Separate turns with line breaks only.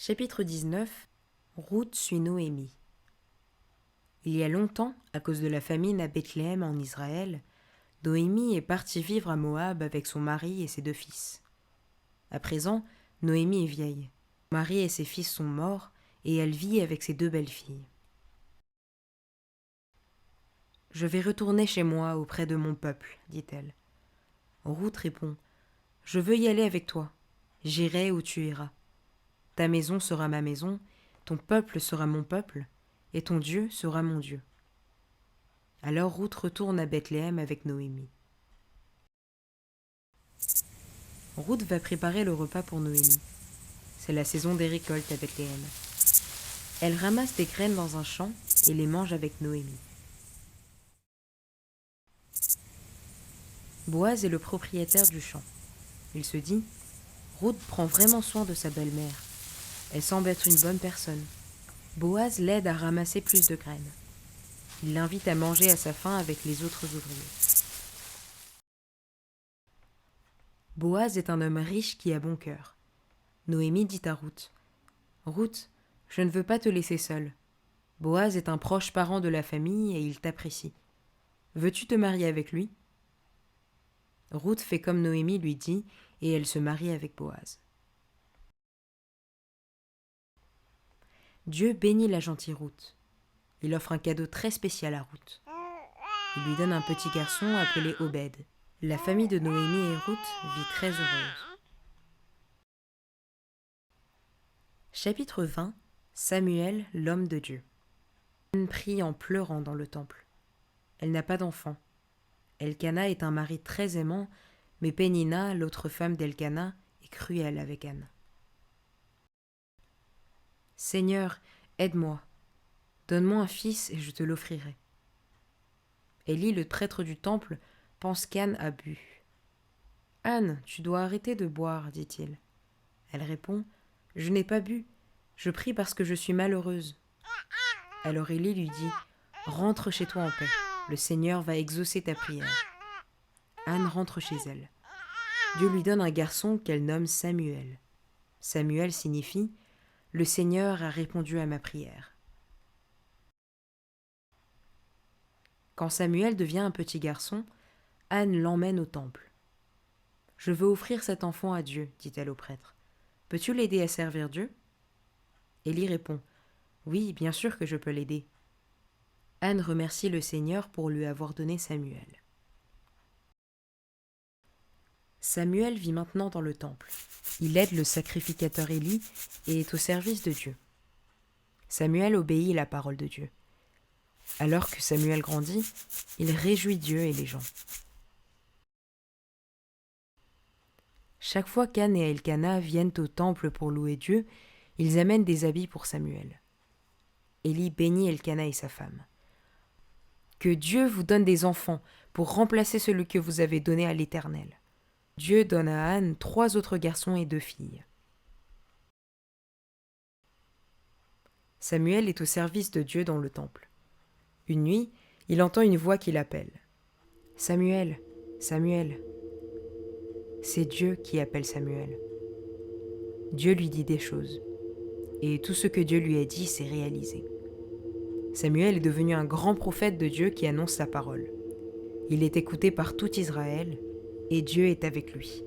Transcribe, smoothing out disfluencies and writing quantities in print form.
Chapitre 19. Ruth suit Noémie. Il y a longtemps, à cause de la famine à Bethléem en Israël, Noémie est partie vivre à Moab avec son mari et ses 2 fils. À présent, Noémie est vieille. Son mari et ses fils sont morts et elle vit avec ses 2 belles-filles. « Je vais retourner chez moi auprès de mon peuple, dit-elle. Ruth répond : « Je veux y aller avec toi. J'irai où tu iras. Ta maison sera ma maison, ton peuple sera mon peuple, et ton Dieu sera mon Dieu. » Alors Ruth retourne à Bethléem avec Noémie. Ruth va préparer le repas pour Noémie. C'est la saison des récoltes à Bethléem. Elle ramasse des graines dans un champ et les mange avec Noémie. Boaz est le propriétaire du champ. Il se dit : Ruth prend vraiment soin de sa belle-mère. Elle semble être une bonne personne. Boaz l'aide à ramasser plus de graines. Il l'invite à manger à sa faim avec les autres ouvriers. Boaz est un homme riche qui a bon cœur. Noémie dit à Ruth : Ruth, je ne veux pas te laisser seule. Boaz est un proche parent de la famille et il t'apprécie. Veux-tu te marier avec lui ? Ruth fait comme Noémie lui dit et elle se marie avec Boaz. Dieu bénit la gentille Ruth. Il offre un cadeau très spécial à Ruth. Il lui donne un petit garçon appelé Obed. La famille de Noémie et Ruth vit très heureuse. Chapitre 20. Samuel, l'homme de Dieu. Anne prie en pleurant dans le temple. Elle n'a pas d'enfant. Elkana est un mari très aimant, mais Pénina, l'autre femme d'Elkana, est cruelle avec Anne. Seigneur, aide-moi. Donne-moi un fils et je te l'offrirai. Élie, le prêtre du temple, pense qu'Anne a bu. Anne, tu dois arrêter de boire, dit-il. Elle répond : Je n'ai pas bu. Je prie parce que je suis malheureuse. Alors Élie lui dit : Rentre chez toi en paix. Le Seigneur va exaucer ta prière. Anne rentre chez elle. Dieu lui donne un garçon qu'elle nomme Samuel. Samuel signifie : Le Seigneur a répondu à ma prière. Quand Samuel devient un petit garçon, Anne l'emmène au temple. Je veux offrir cet enfant à Dieu, dit-elle au prêtre. Peux-tu l'aider à servir Dieu ? Élie répond : Oui, bien sûr que je peux l'aider. Anne remercie le Seigneur pour lui avoir donné Samuel. Samuel vit maintenant dans le temple. Il aide le sacrificateur Élie et est au service de Dieu. Samuel obéit à la parole de Dieu. Alors que Samuel grandit, il réjouit Dieu et les gens. Chaque fois qu'Anne et Elkana viennent au temple pour louer Dieu, ils amènent des habits pour Samuel. Élie bénit Elkana et sa femme. Que Dieu vous donne des enfants pour remplacer celui que vous avez donné à l'Éternel. Dieu donne à Anne 3 autres garçons et 2 filles. Samuel est au service de Dieu dans le temple. Une nuit, il entend une voix qui l'appelle. « Samuel, Samuel !» C'est Dieu qui appelle Samuel. Dieu lui dit des choses, et tout ce que Dieu lui a dit s'est réalisé. Samuel est devenu un grand prophète de Dieu qui annonce sa parole. Il est écouté par tout Israël, et Dieu est avec lui.